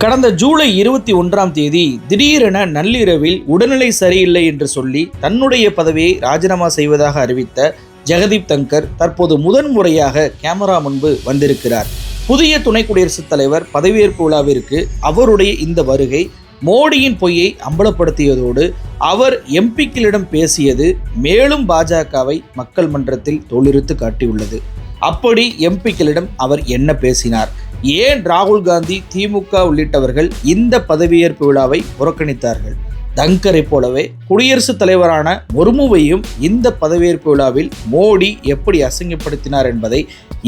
கடந்த ஜூலை 21ஆம் தேதி திடீரென நள்ளிரவில் உடல்நிலை சரியில்லை என்று சொல்லி தன்னுடைய பதவியை ராஜினாமா செய்வதாக அறிவித்த ஜெகதீப் தங்கர் தற்போது முதன்முறையாக கேமரா முன்பு வந்திருக்கிறார். புதிய துணை குடியரசுத் தலைவர் பதவியேற்பு விழாவிற்கு அவருடைய இந்த வருகை மோடியின் பொய்யை அம்பலப்படுத்தியதோடு அவர் எம்பிக்களிடம் பேசியது மேலும் பாஜகவை மக்கள் மன்றத்தில் தோலுரித்து காட்டியுள்ளது. அப்படி எம்பிக்களிடம் அவர் என்ன பேசினார்? ஏன் ராகுல் காந்தி, திமுக உள்ளிட்டவர்கள் இந்த பதவியேற்பு விழாவை புறக்கணித்தார்கள்? தங்கரை போலவே குடியரசுத் தலைவரான முர்முவையும் இந்த பதவியேற்பு விழாவில் மோடி எப்படி அசிங்கப்படுத்தினார் என்பதை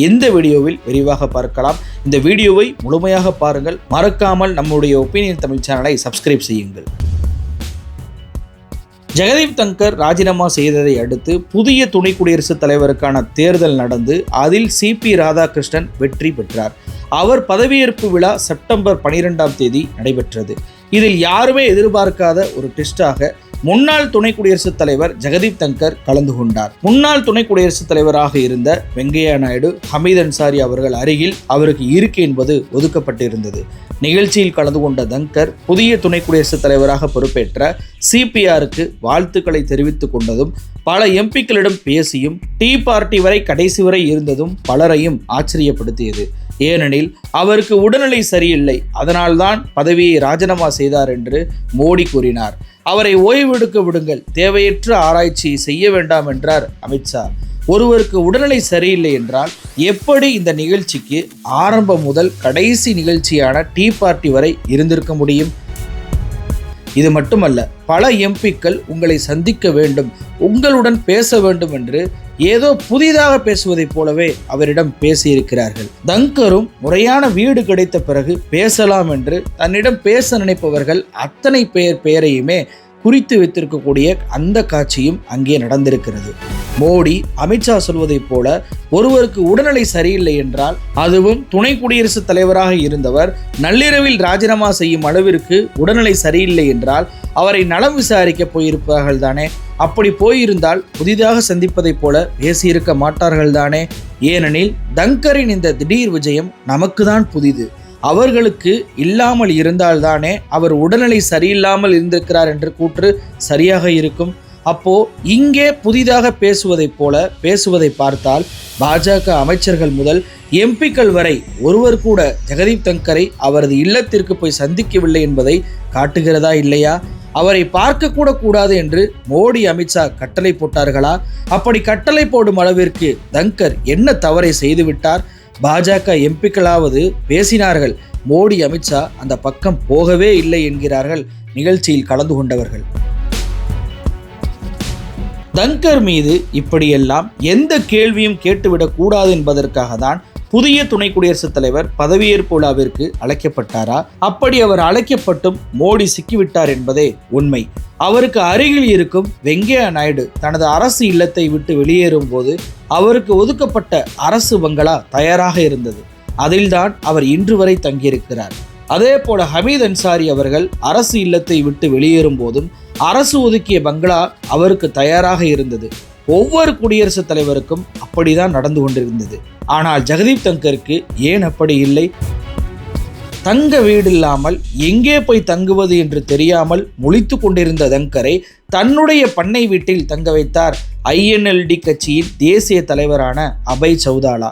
இந்த வீடியோவில் விரிவாக பார்க்கலாம். இந்த வீடியோவை முழுமையாக பாருங்கள். மறக்காமல் நம்முடைய ஒப்பீனியன் தமிழ் சேனலை சப்ஸ்கிரைப் செய்யுங்கள். ஜெகதீப் தங்கர் ராஜினாமா செய்ததை அடுத்து புதிய துணை குடியரசுத் தலைவருக்கான தேர்தல் நடந்து அதில் சிபி ராதாகிருஷ்ணன் வெற்றி பெற்றார். அவர் பதவியேற்பு விழா செப்டம்பர் 12ஆம் தேதி நடைபெற்றது. இதில் யாருமே எதிர்பார்க்காத ஒரு ட்விஸ்டாக முன்னாள் துணை குடியரசுத் தலைவர் ஜெகதீப் தங்கர் கலந்து கொண்டார். முன்னாள் துணை குடியரசுத் தலைவராக இருந்த வெங்கையா நாயுடு, ஹமீத் அன்சாரி அவர்கள் அருகில் அவருக்கு இருக்கை என்பது ஒதுக்கப்பட்டிருந்தது. நிகழ்ச்சியில் கலந்து கொண்ட தங்கர் புதிய துணை குடியரசுத் தலைவராக பொறுப்பேற்ற சிபிஆருக்கு வாழ்த்துக்களை தெரிவித்துக் கொண்டதும் பல எம்பிக்களிடம் பேசியும் டீ பார்ட்டி வரை கடைசி வரை இருந்ததும் பலரையும் ஆச்சரியப்படுத்தியது. ஏனெனில் அவருக்கு உடல்நிலை சரியில்லை, அதனால்தான் பதவியை ராஜினாமா செய்தார் என்று மோடி கூறினார். அவரை ஓய்வெடுக்க விடுங்கள், தேவையற்ற ஆராய்ச்சி செய்ய வேண்டாம் என்றார் அமித்ஷா. ஒருவருக்கு உடல்நிலை சரியில்லை என்றால் எப்படி இந்த நிகழ்ச்சிக்கு ஆரம்பம் முதல் கடைசி நிகழ்ச்சியான டீ பார்ட்டி வரை இருந்திருக்க முடியும்? இது மட்டுமல்ல, பல எம்பிக்கள் உங்களை சந்திக்க வேண்டும், உங்களுடன் பேச வேண்டும் என்று ஏதோ புதிதாக பேசுவதைப் போலவே அவரிடம் பேசியிருக்கிறார்கள். தங்கரும் முறையான வீடு கிடைத்த பிறகு பேசலாம் என்று தன்னிடம் பேச நினைப்பவர்கள் அத்தனை பெயரையுமே குறித்து வைத்திருக்கக்கூடிய அந்த காட்சியும் அங்கே நடந்திருக்கிறது. மோடி, அமித்ஷா சொல்வதைப் போல ஒருவருக்கு உடல்நிலை சரியில்லை என்றால், அதுவும் துணை குடியரசுத் தலைவராக இருந்தவர் நள்ளிரவில் ராஜினாமா செய்யும் அளவிற்கு உடல்நிலை சரியில்லை என்றால் அவரை நலம் விசாரிக்க போயிருப்பார்கள் தானே? அப்படி போயிருந்தால் புதிதாக சந்திப்பதைப் போல பேசியிருக்க மாட்டார்கள் தானே? ஏனெனில் தங்கரின் இந்த திடீர் விஜயம் நமக்கு தான் புதிது. அவர்களுக்கு இல்லாமல் இருந்தால்தானே அவர் உடல்நிலை சரியில்லாமல் இருந்திருக்கிறார் என்ற கூற்று சரியாக இருக்கும். அப்போ இங்கே புதிதாக பேசுவதைப் போல பேசுவதை பார்த்தால் பாஜக அமைச்சர்கள் முதல் எம்பிக்கள் வரை ஒருவர் கூட ஜெகதீப் தங்கரை அவரது இல்லத்திற்கு போய் சந்திக்கவில்லை என்பதை காட்டுகிறதா இல்லையா? அவரை பார்க்க கூட கூடாது என்று மோடி, அமித்ஷா கட்டளை போட்டார்களா? அப்படி கட்டளை போடும் அளவிற்கு தங்கர் என்ன தவறை செய்துவிட்டார்? பாஜக எம்பிக்களாவது பேசினார்கள், மோடி, அமித்ஷா அந்த பக்கம் போகவே இல்லை என்கிறார்கள் நிகழ்ச்சியில் கலந்து கொண்டவர்கள். தங்கர் மீது இப்படியெல்லாம் எந்த கேள்வியும் கேட்டுவிடக் கூடாது என்பதற்காக தான் புதிய துணை குடியரசுத் தலைவர் பதவியேற்பு விழாவிற்கு அழைக்கப்பட்டாரா? அப்படி அவர் அழைக்கப்பட்டும் மோடி சிக்கிவிட்டார் என்பதே உண்மை. அவருக்கு அருகில் இருக்கும் வெங்கையா நாயுடு தனது அரசு இல்லத்தை விட்டு வெளியேறும் போது அவருக்கு ஒதுக்கப்பட்ட அரசு பங்களா தயாராக இருந்தது. அதில்தான் அவர் இன்று வரை தங்கியிருக்கிறார். அதே போல ஹமீத் அன்சாரி அவர்கள் அரசு இல்லத்தை விட்டு வெளியேறும் போதும் அரசு ஒதுக்கிய பங்களா அவருக்கு தயாராக இருந்தது. ஒவ்வொரு குடியரசுத் தலைவருக்கும் அப்படிதான் நடந்து கொண்டிருந்தது. ஆனால் ஜெகதீப் தங்கருக்கு ஏன் அப்படி இல்லை? தங்க வீடு இல்லாமல் எங்கே போய் தங்குவது என்று தெரியாமல் முழித்து கொண்டிருந்த தங்கரை தன்னுடைய பண்ணை வீட்டில் தங்க வைத்தார் INLD கட்சியின் தேசிய தலைவரான அபய் சௌதாலா.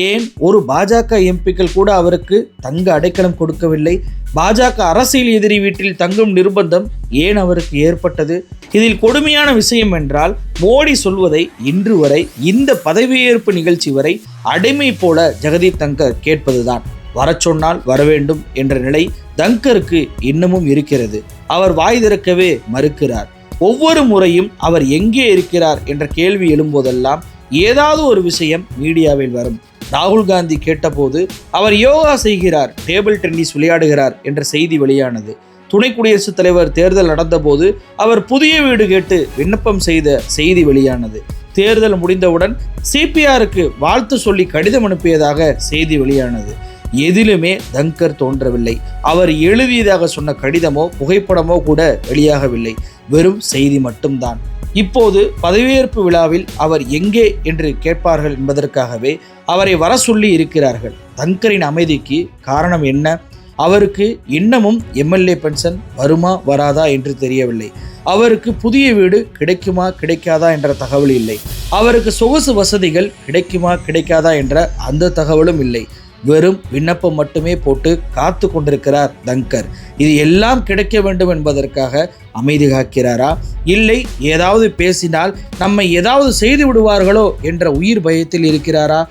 ஏன் ஒரு பாஜக எம்பிக்கள் கூட அவருக்கு தங்க அடைக்கலம் கொடுக்கவில்லை? பாஜக அரசியல் எதிரி வீட்டில் தங்கும் நிர்பந்தம் ஏன் அவருக்கு ஏற்பட்டது? இதில் கொடுமையான விஷயம் என்றால், மோடி சொல்வதை இன்று வரை இந்த பதவியேற்பு நிகழ்ச்சி வரை அடிமை போல ஜெகதீப் தங்கர் கேட்பதுதான். வரச் சொன்னால் வரவேண்டும் என்ற நிலை தங்கருக்கு இன்னமும் இருக்கிறது. அவர் வாய் திறக்கவே மறுக்கிறார். ஒவ்வொரு முறையும் அவர் எங்கே இருக்கிறார் என்ற கேள்வி எழும்போதெல்லாம் ஏதாவது ஒரு விஷயம் மீடியாவில் வரும். ராகுல் காந்தி கேட்டபோது அவர் யோகா செய்கிறார், டேபிள் டென்னிஸ் விளையாடுகிறார் என்ற செய்தி வெளியானது. துணை குடியரசுத் தலைவர் தேர்தல் நடந்தபோது அவர் புதிய வீடு கேட்டு விண்ணப்பம் செய்த செய்தி வெளியானது. தேர்தல் முடிந்தவுடன் சிபிஆருக்கு வாழ்த்து சொல்லி கடிதம் அனுப்பியதாக செய்தி வெளியானது. எதிலுமே தங்கர் தோன்றவில்லை. அவர் எழுதியதாக சொன்ன கடிதமோ புகைப்படமோ கூட வெளியாகவில்லை. வெறும் செய்தி மட்டும்தான். இப்போது பதவியேற்பு விழாவில் அவர் எங்கே என்று கேட்பார்கள் என்பதற்காகவே அவரை வர சொல்லி இருக்கிறார்கள். தங்கரின் அமைதிக்கு காரணம் என்ன? அவருக்கு இன்னமும் எம்எல்ஏ பென்ஷன் வருமா வராதா என்று தெரியவில்லை. அவருக்கு புதிய வீடு கிடைக்குமா கிடைக்காதா என்ற தகவல் இல்லை. அவருக்கு சொகுசு வசதிகள் கிடைக்குமா கிடைக்காதா என்ற அந்த தகவலும் இல்லை. வெறும் விண்ணப்பம் மட்டுமே போட்டு காத்து கொண்டிருக்கிறார் தங்கர். இது எல்லாம் கிடைக்க வேண்டும் என்பதற்காக அமைதி காக்கிறாரா, இல்லை ஏதாவது பேசினால் நம்மை ஏதாவது செய்து விடுவார்களோ என்ற உயிர் பயத்தில் இருக்கிறாரா?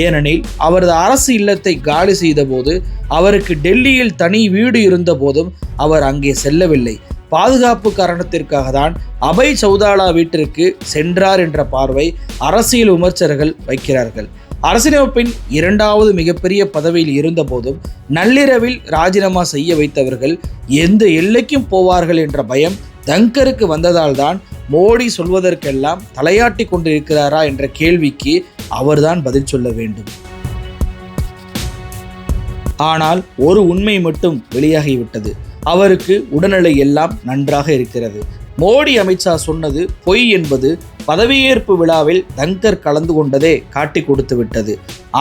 ஏனெனில் அவரது அரசு இல்லத்தை காலி செய்த போது, அவருக்கு டெல்லியில் தனி வீடு இருந்த போதும் அவர் அங்கே செல்லவில்லை. பாதுகாப்பு காரணத்திற்காக தான் அபய் சௌதாலா வீட்டிற்கு சென்றார் என்ற பார்வை அரசியல் விமர்சகர்கள் வைக்கிறார்கள். அரசியலமைப்பின் இரண்டாவது மிகப்பெரிய பதவியில் இருந்த போதும் நள்ளிரவில் ராஜினாமா செய்ய வைத்தவர்கள் எந்த எல்லைக்கும் போவார்கள் என்ற பயம் தங்கருக்கு வந்ததால் தான் மோடி சொல்வதற்கெல்லாம் தலையாட்டி கொண்டிருக்கிறாரா என்ற கேள்விக்கு அவர்தான் பதில் சொல்ல வேண்டும். ஆனால் ஒரு உண்மை மட்டும் வெளியாகிவிட்டது. அவருக்கு உடல்நிலை எல்லாம் நன்றாக இருக்கிறது. மோடி அமித்ஷா சொன்னது பொய் என்பது பதவியேற்பு விழாவில் தங்கர் கலந்து கொண்டதே காட்டி கொடுத்து விட்டது.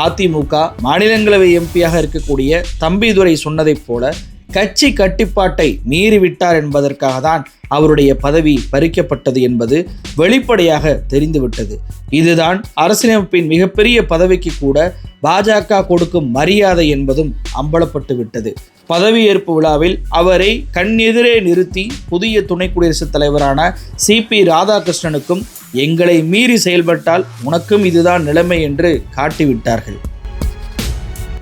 அதிமுக மாநிலங்களவை எம்பியாக இருக்கக்கூடிய தம்பிதுரை சொன்னதைப் போல கட்சி கட்டுப்பாட்டை மீறிவிட்டார் என்பதற்காக தான் அவருடைய பதவி பறிக்கப்பட்டது என்பது வெளிப்படையாக தெரிந்துவிட்டது. இதுதான் அரசியலமைப்பின் மிகப்பெரிய பதவிக்கு கூட பாஜக கொடுக்கும் மரியாதை என்பதும் அம்பலப்பட்டு விட்டது. பதவியேற்பு விழாவில் அவரை கண்ணெதிரே நிறுத்தி புதிய துணை குடியரசுத் தலைவரான சிபி ராதாகிருஷ்ணனுக்கும் எங்களை மீறி செயல்பட்டால் உனக்கும் இதுதான் நிலைமை என்று காட்டிவிட்டார்கள்.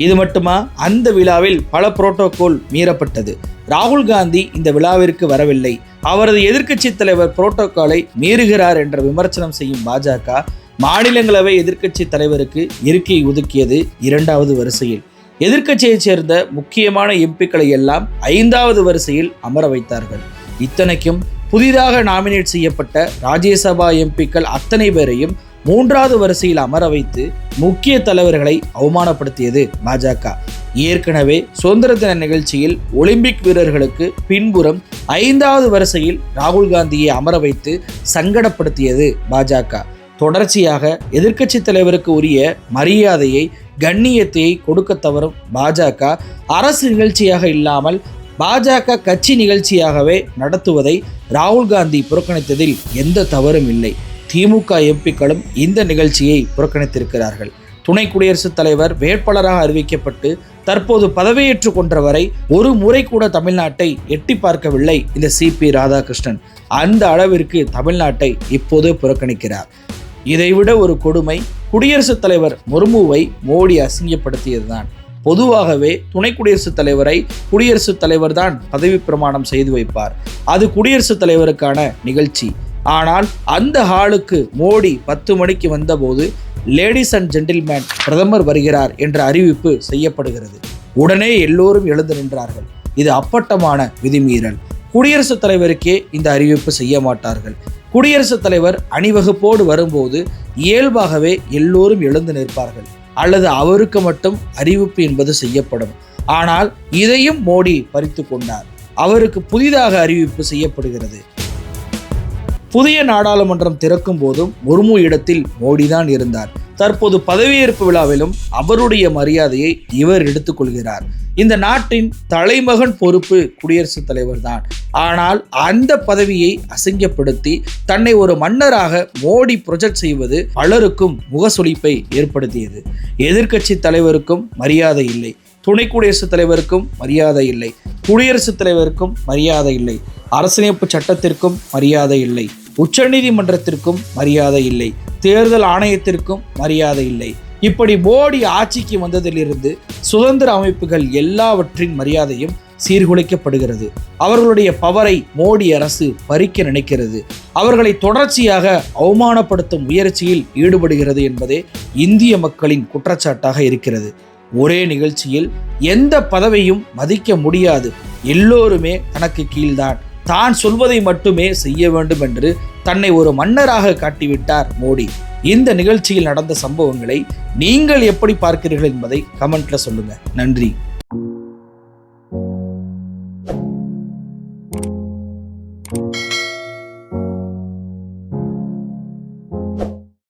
இது மட்டுமா, அந்த விழாவில் பல புரோட்டோகால் மீறப்பட்டது. ராகுல் காந்தி இந்த விழாவிற்கு வரவில்லை, அவரது எதிர்க்கட்சி தலைவர் புரோட்டோகாலை மீறுகிறார் என்ற விமர்சனம் செய்யும் பாஜக மாநிலங்களவை எதிர்க்கட்சி தலைவருக்கு இருக்கை ஒதுக்கியது 2வது வரிசையில். எதிர்க்கட்சியைச் சேர்ந்த முக்கியமான எம்பிக்களை எல்லாம் 5வது வரிசையில் அமர வைத்தார்கள். இத்தனைக்கும் புதிதாக நாமினேட் செய்யப்பட்ட ராஜ்யசபா எம்பிக்கள் அத்தனை பேரையும் 3வது வரிசையில் அமர வைத்து முக்கிய தலைவர்களை அவமானப்படுத்தியது பாஜக. ஏற்கனவே சுதந்திர தின நிகழ்ச்சியில் ஒலிம்பிக் வீரர்களுக்கு பின்புறம் 5வது வரிசையில் ராகுல் காந்தியை அமர வைத்து சங்கடப்படுத்தியது பாஜக. தொடர்ச்சியாக எதிர்க்கட்சி தலைவருக்கு உரிய மரியாதையை கண்ணியத்தை கொடுக்க தவறும் பாஜக அரசு நிகழ்ச்சியாக இல்லாமல் பாஜக கட்சி நிகழ்ச்சியாகவே நடத்துவதை ராகுல் காந்தி புறக்கணித்ததில் எந்த தவறும் இல்லை. திமுக எம்பிக்களும் இந்த நிகழ்ச்சியை புறக்கணித்திருக்கிறார்கள். துணை குடியரசுத் தலைவர் வேட்பாளராக அறிவிக்கப்பட்டு தற்போது பதவியேற்று கொன்ற வரை ஒரு முறை கூட தமிழ்நாட்டை எட்டி பார்க்கவில்லை இந்த சிபி ராதாகிருஷ்ணன். அந்த அளவிற்கு தமிழ்நாட்டை இப்போது புறக்கணிக்கிறார். இதைவிட ஒரு கொடுமை, குடியரசுத் தலைவர் முர்முவை மோடி அசிங்கப்படுத்தியதுதான். பொதுவாகவே துணை குடியரசுத் தலைவரை குடியரசுத் தலைவர் தான் பதவி பிரமாணம் செய்து வைப்பார். அது குடியரசுத் தலைவருக்கான நிகழ்ச்சி. ஆனால் அந்த ஹாலுக்கு மோடி 10 மணிக்கு வந்தபோது லேடிஸ் அண்ட் ஜென்டில்மேன் பிரதமர் வருகிறார் என்ற அறிவிப்பு செய்யப்படுகிறது. உடனே எல்லோரும் எழுந்து நின்றார்கள். இது அப்பட்டமான விதிமீறல். குடியரசுத் தலைவருக்கே இந்த அறிவிப்பு செய்ய மாட்டார்கள். குடியரசுத் தலைவர் அணிவகுப்போடு வரும்போது இயல்பாகவே எல்லோரும் எழுந்து நிற்பார்கள், அல்லது அவருக்கு மட்டும் அறிவிப்பு என்பது செய்யப்படும். ஆனால் இதையும் மோடி பறித்து கொண்டார். அவருக்கு புதிதாக அறிவிப்பு செய்யப்படுகிறது. புதிய நாடாளுமன்றம் திறக்கும் போதும் முர்மு இடத்தில் மோடிதான் இருந்தார். தற்போது பதவியேற்பு விழாவிலும் அவருடைய மரியாதையை இவர் எடுத்துக்கொள்கிறார். இந்த நாட்டின் தலைமகன் பொறுப்பு குடியரசுத் தலைவர் தான். ஆனால் அந்த பதவியை அசிங்கப்படுத்தி தன்னை ஒரு மன்னராக மோடி ப்ரொஜெக்ட் செய்வது பலருக்கும் முகசுளிப்பை ஏற்படுத்தியது. எதிர்க்கட்சி தலைவருக்கும் மரியாதை இல்லை, துணை குடியரசுத் தலைவருக்கும் மரியாதை இல்லை, குடியரசுத் தலைவருக்கும் மரியாதை இல்லை, அரசியலமைப்பு சட்டத்திற்கும் மரியாதை இல்லை, உச்சநீதிமன்றத்திற்கும் மரியாதை இல்லை, தேர்தல் ஆணையத்திற்கும் மரியாதை இல்லை. இப்படி மோடி ஆட்சிக்கு வந்ததிலிருந்து சுதந்திர அமைப்புகள் எல்லாவற்றின் மரியாதையும் சீர்குலைக்கப்படுகிறது. அவர்களுடைய பவரை மோடி அரசு பறிக்க நினைக்கிறது. அவர்களை தொடர்ச்சியாக அவமானப்படுத்தும் முயற்சியில் ஈடுபடுகிறது என்பதே இந்திய மக்களின் குற்றச்சாட்டாக இருக்கிறது. ஒரே நிகழ்ச்சியில் எந்த பதவியும் மதிக்க முடியாது. எல்லோருமே தனக்கு கீழ்தான், தான் சொல்வதை மட்டுமே செய்ய வேண்டும் என்று தன்னை ஒரு மன்னராக காட்டிவிட்டார் மோடி. இந்த நிகழ்ச்சியில் நடந்த சம்பவங்களை நீங்கள் எப்படி பார்க்கிறீர்கள் என்பதை கமெண்ட்ல சொல்லுங்க. நன்றி.